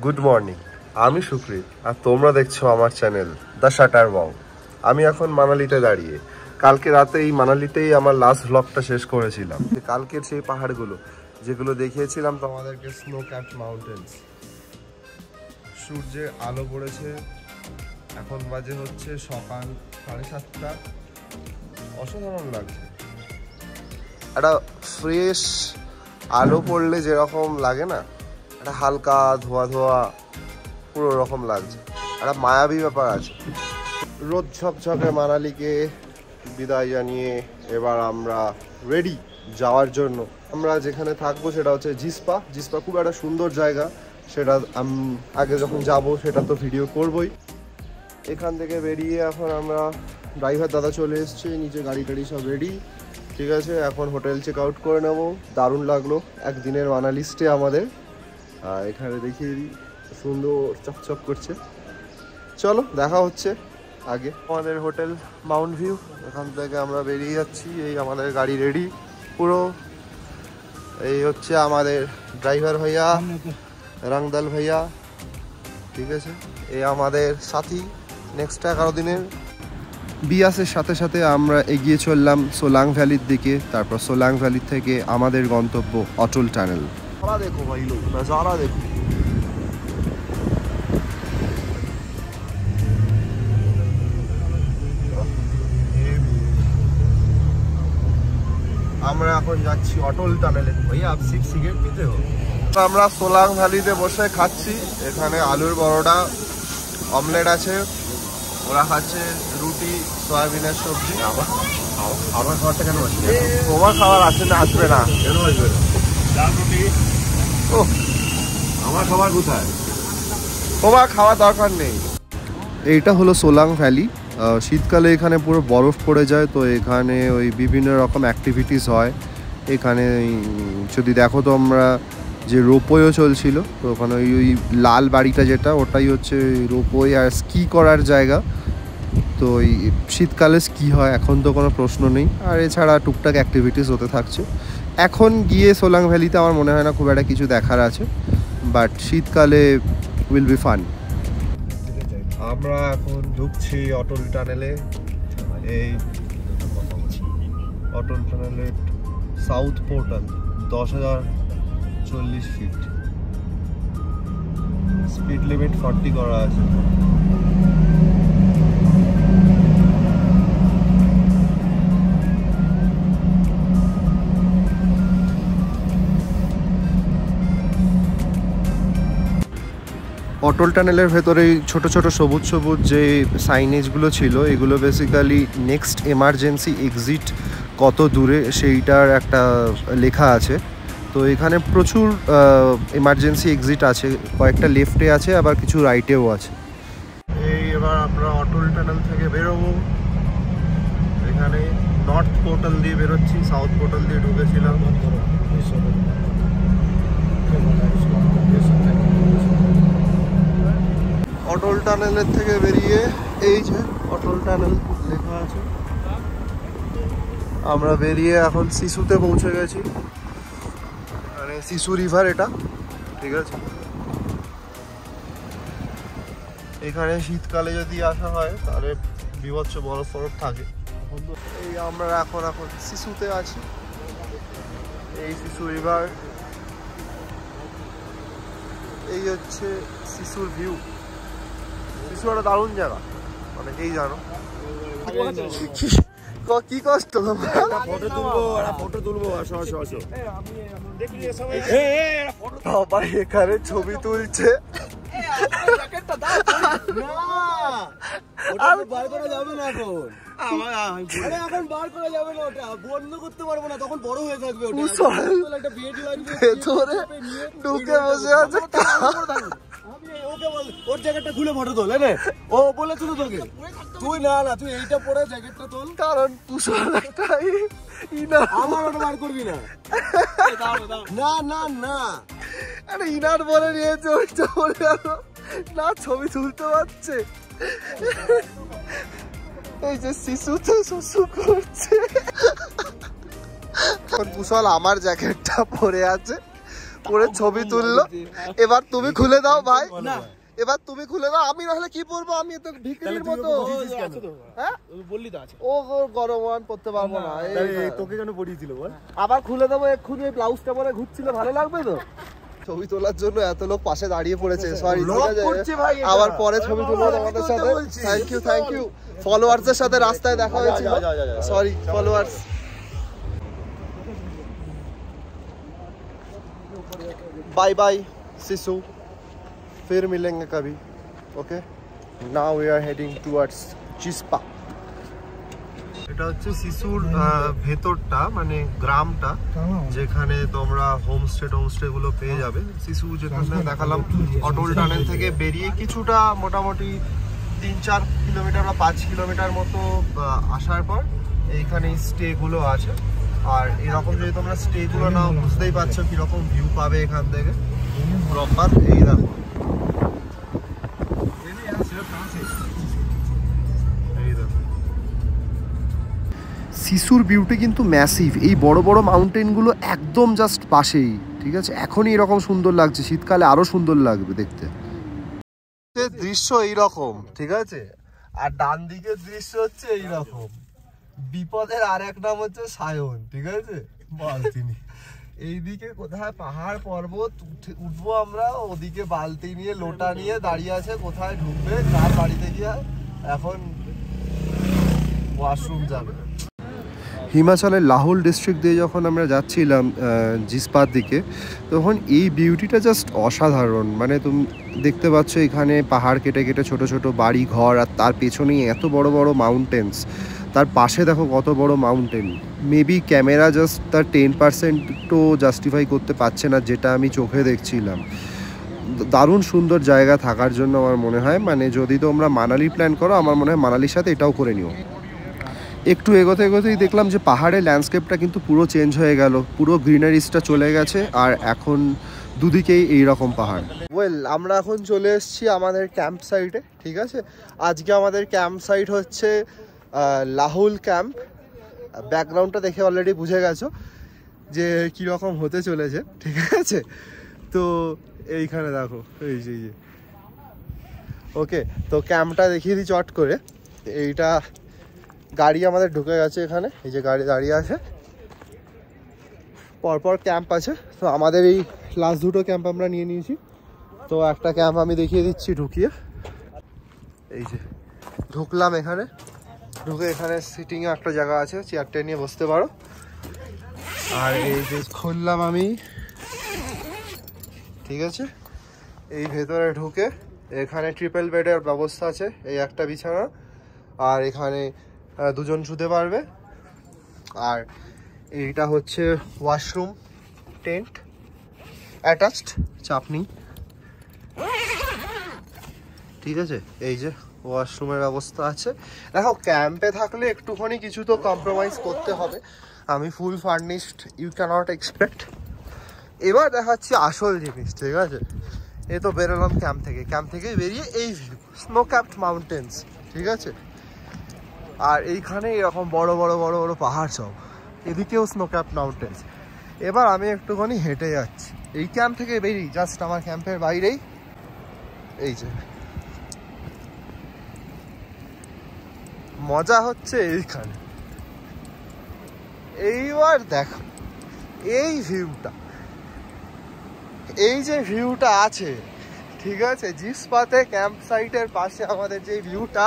Good morning, আমি সুকৃত আর তোমরা দেখছো আমার চ্যানেল দ্য শাটার বং। আমি এখন মানালিতে দাঁড়িয়ে। কালকে রাতে এই মানালিতেই আমার লাস্ট ভ্লগটা শেষ করেছিলাম। কালকের সেই পাহাড়গুলো যেগুলো দেখিয়েছিলাম তোমাদেরকে, স্নো ক্যাপড মাউন্টেন্স। সূর্যের আলো পড়েছে, এখন বাজে হচ্ছে সকাল 7:30। অসাধারণ লাগছে, একটা ফ্রেশ আলো পড়লে যেরকম লাগে না, একটা হালকা ধোয়া ধোয়া পুরো রকম লাগছে, একটা মায়াবী ব্যাপার আছে। রোদ ঝকঝকে মানালিকে বিদায় জানিয়ে এবার আমরা রেডি যাওয়ার জন্য। আমরা যেখানে থাকবো সেটা হচ্ছে জিসপা। জিসপা খুব একটা সুন্দর জায়গা, সেটা আগে যখন যাব সেটা তো ভিডিও করবই। এখান থেকে বেরিয়ে এখন আমরা, ড্রাইভার দাদা চলে এসছে, নিচে গাড়ি টাড়ি সব রেডি, ঠিক আছে। এখন হোটেল চেক আউট করে নেব। দারুণ লাগলো একদিনের মানালি স্টে আমাদের। এখানে দেখিয়ে দিই, সুন্দর চকচক করছে। চলো দেখা হচ্ছে আগে। আমাদের হোটেল মাউন্ট ভিউ, এখান থেকে আমরা বেরিয়ে যাচ্ছি। এই আমাদের গাড়ি রেডি পুরো। এই হচ্ছে আমাদের ড্রাইভার ভাইয়া, রংদাল ভাইয়া, ঠিক আছে। এই আমাদের সাথী নেক্সট 11 দিনের। বিয়াসের সাথে সাথে আমরা এগিয়ে চললাম সোলাং ভ্যালির দিকে। তারপর সোলাং ভ্যালি থেকে আমাদের গন্তব্য অটল টানেল। দেখো ভাই লোক, নজারা দেখো। আমরা এখন যাচ্ছি অটল টানেলে। ভাইয়া আপ সিগারেট নিতে हो? আমরা সোলাং ভ্যালিতে বসে খাচ্ছি। এখানে আলুর পরোটা, অমলেট আছে, ওরা খাচ্ছে রুটি, সয়াবিনের সবজি। আমার খাবারটা কেন আসবে? তোমার খাবার আসে না, আসবে না কেন আসবে না? ও আমার খাবার কোথায়? তোমার খাওয়া দরকার নেই। এইটা হলো সোলাং ভ্যালি। শীতকালে এখানে পুরো বরফ পড়ে যায়, তো এখানে ওই বিভিন্ন রকম অ্যাক্টিভিটিস হয়। এখানে যদি দেখো তো, আমরা যে রোপওয়েও চলছিল, তো ওখানে ওই লাল বাড়িটা যেটা, ওটাই হচ্ছে রোপওয়ে আর স্কি করার জায়গা। তো এই শীতকালে স্কি হয়, এখন তো কোনো প্রশ্ন নেই। আর এছাড়া টুকটাক অ্যাক্টিভিটিস হতে থাকছে। এখন গিয়ে সোলাং ভ্যালিতে আমার মনে হয় না খুব একটা কিছু দেখার আছে, বাট শীতকালে উইল বি ফান। আমরা এখন ঢুকছি অটল টানেলে। এই অটল টানেলের south portal, 10,040 feet, speed limit 40 করা আছে। অটল টানেলের ভেতরেই ছোট ছোট সবুজ সবুজ যে সাইনেজগুলো ছিল, এগুলো বেসিক্যালি নেক্সট এমার্জেন্সি এক্সিট কত দূরে সেইটার একটা লেখা আছে। তো এখানে প্রচুর এমার্জেন্সি এক্সিট আছে, কয়েকটা লেফটে আছে, আবার কিছু রাইটেও আছে। এই এবার আমরা অটল টানেল থেকে বেরোবো। এখানে নর্থ পোর্টাল দিয়ে বেরোচ্ছি, সাউথ পোর্টাল দিয়ে ঢুকেছিলাম। অটল টানেলের থেকে বেরিয়ে এই যে অটল টানেল লেখা আছে, আমরা বেরিয়ে এখন সিসুতে পৌঁছে গেছি। মানে সিসু রিভার এটা, ঠিক আছে। এখানে শীতকালে যদি আসা হয় তাহলে বিভৎস বরফ ফরফ থাকে। এই আমরা এখন সিসুতে আছি। এই সিসু রিভার, এই হচ্ছে সিসুর ভিউ। সিসু একটা দারুণ জায়গা, অনেকেই জানো। কি কষ্ট, ফটো তুলবো। সবাই এখানে ছবি তুলছে। বার করা যাবে না এখন বার করা যাবে না, ওটা বন্ধ করতে পারবো না, তখন বড় হয়ে থাকবে। ভেতরে ঢুকে বসে আছে। ওর জ্যাকেটটা খুলে ফটো তোল। ও বলেছিল তোকে, তুই না তুই এইটা পরে জ্যাকেটটা তোল, কারণ আমার ওটা বার করবি না। না না না, আরে ইনার বলে নিয়েছে, ওইটা বলে না ছবি তুলতে পারছে। এই যে শিশুতে শুশু করছে। কুশল আমার জ্যাকেটটা পরে আছে, করে ছবি তুললো। এবার তুমি খুলে দাও ভাই, এবার তুমি খুলে দাও। আমি নাহলে কি পরবো, আমি তো ভিখারির মতো। হ্যাঁ বললি তো আছে, ও গরম আমি পরতে পারবো না। তোকে কেন পরিয়েছিল বল? আবার খুলে দেবো এক্ষুনি, ব্লাউজটা পরে ঘুরছিল, ভালো লাগবে তো? ছবি তোলার জন্য এত লোক পাশে দাঁড়িয়ে পড়েছে, সরি ঠিক আছে, আবার পরে ছবি তুলবো তোমাদের সাথে। Thank you thank you. ফলোয়ার্সদের সাথে রাস্তায় দেখা হয়েছিল, sorry followers. Bye bye Sissu, फिर मिलेंगे कभी। Okay, now we are heading towards Chispa. এটা হচ্ছে সিসুর ভেতরটা, মানে গ্রামটা, যেখানে তোমরা হোমস্টে গুলো পেয়ে যাবে। সিসু যেখানে দেখালাম, অটল টানেল থেকে বেরিয়ে কিছুটা মোটামুটি 3-4 কিলোমিটার বা 5 কিলোমিটার মতো আসার পর এইখানে স্টে গুলো আছে। আর এরকম যদি তোমরা স্টে গুলো নাও, বুঝতেই পারছো কিরকম ভিউ পাবে এখান থেকে প্রপার। এই দেখো, সিসুর ভিউটি কিন্তু ম্যাসিভ। এই বড় বড় মাউন্টেনগুলো একদম জাস্ট পাশেই, ঠিক আছে। এখনই এরকম সুন্দর লাগছে, শীতকালে আরো সুন্দর লাগবে দেখতে। দৃশ্য এইরকম, ঠিক আছে। আর ডান দিকের দৃশ্য হচ্ছে এইরকম। বিপদের আর এক নাম হচ্ছে সায়ন, ঠিক আছে। বালতিনি এইদিকে কোথায় পাহাড় পর্বত উঠবো আমরা, ওদিকে বালতি নিয়ে লোটা নিয়ে দাঁড়িয়ে আছে কোথায় ঢুকবে, কার বাড়িতে গিয়ে এখন ওয়াশরুম যাবে। হিমাচলের লাহুল ডিস্ট্রিক্ট দিয়ে যখন আমরা যাচ্ছিলাম জিসপার দিকে, তখন এই বিউটিটা জাস্ট অসাধারণ। মানে তুমি দেখতে পাচ্ছ এখানে পাহাড় কেটে কেটে ছোট ছোট বাড়ি ঘর, আর তার পেছনেই এত বড় বড় মাউন্টেন্স। তার পাশে দেখো কত বড় মাউন্টেন। মেবি ক্যামেরা জাস্ট তার 10% তো জাস্টিফাই করতে পারছে না, যেটা আমি চোখে দেখছিলাম। দারুণ সুন্দর জায়গা থাকার জন্য আমার মনে হয়। মানে যদি তোমরা মানালি প্ল্যান করো, আমার মনে হয় মানালির সাথে এটাও করে নিও। একটু এগোতে এগোতেই দেখলাম যে পাহাড়ের ল্যান্ডস্কেপটা কিন্তু পুরো চেঞ্জ হয়ে গেল, পুরো গ্রিনারিসটা চলে গেছে, আর এখন দুদিকেই এইরকম পাহাড়। ওয়েল, আমরা এখন চলে এসেছি আমাদের ক্যাম্প সাইটে, ঠিক আছে। আজকে আমাদের ক্যাম্প সাইট হচ্ছে লাহুল ক্যাম্প। ব্যাকগ্রাউন্ডটা দেখে অলরেডি বুঝে গেছো যে কীরকম হতে চলেছে, ঠিক আছে। তো এইখানে দেখো, এই যে ওকে, তো ক্যাম্পটা দেখিয়ে দিই চট করে। এইটা গাড়ি আমাদের ঢুকে গেছে এখানে, এই যে গাড়ি দাঁড়িয়ে আছে, পরপর ক্যাম্প আছে। তো আমাদের এই লাস্ট দুটো ক্যাম্প আমরা নিয়ে নিয়েছি। তো একটা ক্যাম্প আমি দেখিয়ে দিচ্ছি ঢুকিয়ে। এই যে ঢুকলাম এখানে, ঢুকে এখানে সিটিংয়ে একটা জায়গা আছে, চেয়ারটা নিয়ে বসতে পারো। আর এই যে খুললাম আমি, ঠিক আছে। এই ভেতরে ঢুকে এখানে ট্রিপল বেডের ব্যবস্থা আছে, এই একটা বিছানা, আর এখানে দুজন শুতে পারবে। আর এইটা হচ্ছে ওয়াশরুম টেন্ট, অ্যাটাচড, চাপ নেই, ঠিক আছে। এই যে ওয়াশরুমের ব্যবস্থা আছে। দেখো, ক্যাম্পে থাকলে একটুখানি কিছু তো কম্প্রোমাইজ করতে হবে। আমি full furnished, you can't expect. এবার দেখাচ্ছি আসল জিনিস, ঠিক আছে। এই তো বেরোলাম ক্যাম্প থেকে বেরিয়ে এই ভিউ, স্নো ক্যাপড মাউন্টেন্স, ঠিক আছে। আর এইখানে এরকম বড় বড় বড় বড় পাহাড় সব, এদিকেও স্নো ক্যাপড মাউন্টেন্স। এবার আমি একটুখানি হেঁটে যাচ্ছি এই ক্যাম্প থেকে বেরিয়ে, জাস্ট আমার ক্যাম্পের বাইরেই। এই যে মজা হচ্ছে এইখানে। এইবার দেখো এই ভিউটা, এই যে ভিউটা আছে, ঠিক আছে, জিসপাতে ক্যাম্প সাইটের পাশে আমাদের যে ভিউটা,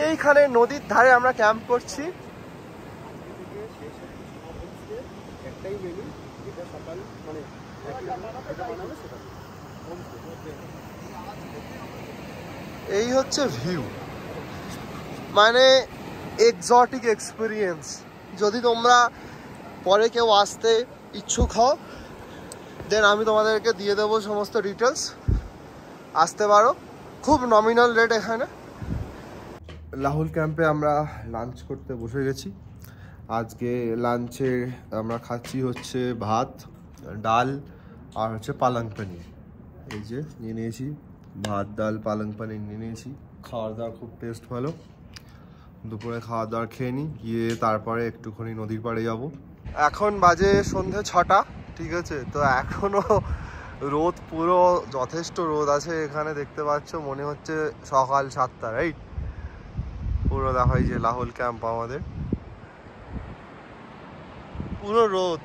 এইখানে নদীর ধারে আমরা ক্যাম্প করছি। এই হচ্ছে ভিউ, মানে এক্সোটিক এক্সপিরিয়েন্স। যদি তোমরা পরে কেউ আসতে ইচ্ছুক হও, দেন আমি তোমাদেরকে দিয়ে দেবো সমস্ত ডিটেলস, আসতে পারো। খুব নমিনাল রেট এখানে। লাহুল ক্যাম্পে আমরা লাঞ্চ করতে বসে গেছি। আজকে লাঞ্চে আমরা খাচ্ছি হচ্ছে ভাত, ডাল আর হচ্ছে পালং পনির। এই যে নিয়ে নিয়েছি ভাত, ডাল, পালং পনির নিয়ে নিয়েছি। খাওয়ার দাওয়ার খুব টেস্ট ভালো। দুপুরে খাওয়া দাওয়া খেয়ে নিই, গিয়ে তারপরে একটুখানি নদীর পাড়ে যাব। এখন বাজে সন্ধে 6টা, ঠিক আছে। তো এখনো রোদ, পুরো যথেষ্ট রোদ আছে এখানে, দেখতে পাচ্ছ। মনে হচ্ছে সকাল 7টা, রাইট? পুরো দেখা যে লাহোল ক্যাম্প আমাদের, পুরো রোদ।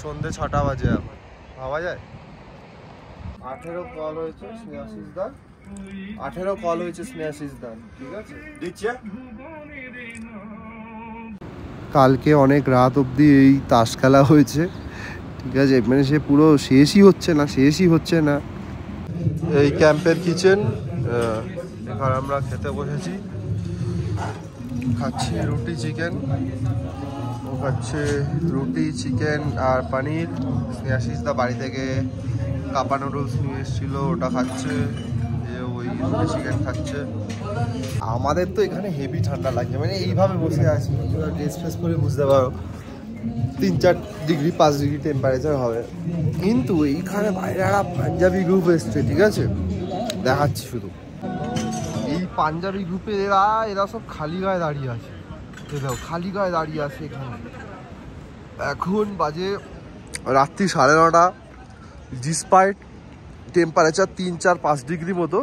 সন্ধে 6টা বাজে এখন, ভাবা যায়। 18 কল হয়েছে স্নেহাশিসদার, 18 কল হয়েছে স্নেহাশিসদার, ঠিক আছে। দিচ্ছে। কালকে অনেক রাত অবধি এই তাস খেলা হয়েছে, ঠিক আছে। মানে সে পুরো শেষই হচ্ছে না। এই ক্যাম্পের কিচেন, এখানে আমরা খেতে বসেছি, খাচ্ছি রুটি চিকেন, ও খাচ্ছে রুটি চিকেন আর পনির। স্নেহাশিসদা বাড়ি থেকে কাপা নুডলস নিয়ে এসেছিলো, ওটা খাচ্ছে, ওই রুটি চিকেন খাচ্ছে। আমাদের তো এখানে হেভি ঠান্ডা লাগছে, মানে এইভাবে বসে আছি, ড্রেস ফ্রেস করে বুঝতে পারো 3-4 ডিগ্রি 5 ডিগ্রি টেম্পারেচার হবে। কিন্তু এইখানে বাইরে একটা পাঞ্জাবি গ্রুপ এসছে, ঠিক আছে, দেখাচ্ছি শুধু। এই পাঞ্জাবি গ্রুপে এরা সব খালি গায়ে দাঁড়িয়ে আছে, দেখো খালি গায়ে দাঁড়িয়ে আছে এখানে। এখন বাজে রাত্রি 9:30, ডিসপাইট টেম্পারেচার 3-4-5 ডিগ্রি মতো,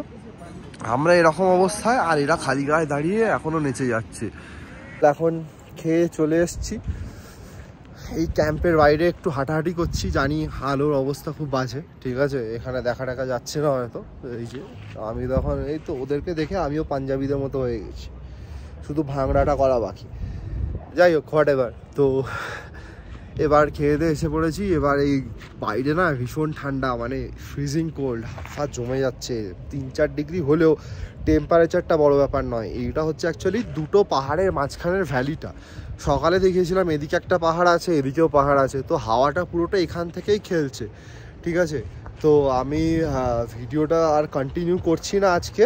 আমরা এরকম অবস্থায়, আর এরা খালি গায়ে দাঁড়িয়ে এখনো নেচে যাচ্ছে। এখন খেয়ে চলে এসছি, এই ক্যাম্পের বাইরে একটু হাঁটাহাঁটি করছি। জানি আলোর অবস্থা খুব বাজে, ঠিক আছে, এখানে দেখা যাচ্ছে না হয়তো। এই যে আমি তখন এই তো ওদেরকে দেখে আমিও পাঞ্জাবিদের মতো হয়ে গেছি, শুধু ভাঙড়াটা করা বাকি। যাই হোক, হোয়াটএভার। তো এবার খেয়ে দিয়ে এসে পড়েছি। এবার এই বাইরে না ভীষণ ঠান্ডা, মানে ফ্রিজিং কোল্ড, হাত জমে যাচ্ছে। 3-4 ডিগ্রি হলেও টেম্পারেচারটা বড় ব্যাপার নয়। এইটা হচ্ছে অ্যাকচুয়ালি দুটো পাহাড়ের মাঝখানের ভ্যালিটা। সকালে দেখিয়েছিলাম এদিকে একটা পাহাড় আছে, এদিকেও পাহাড় আছে, তো হাওয়াটা পুরোটা এখান থেকেই খেলছে, ঠিক আছে। তো আমি ভিডিওটা আর কন্টিনিউ করছি না আজকে।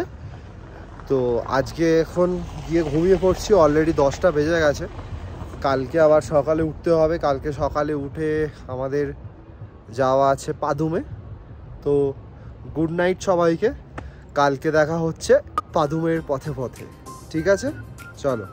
তো আজকে এখন গিয়ে ঘুমিয়ে পড়ছি, অলরেডি 10টা বেজে গেছে। কালকে আবার সকালে উঠতে হবে, কালকে সকালে উঠে আমাদের যাওয়া আছে পাদুমে। তো গুড নাইট সবাইকে, কালকে দেখা হচ্ছে পাদুমের পথে পথে, ঠিক আছে, চলো।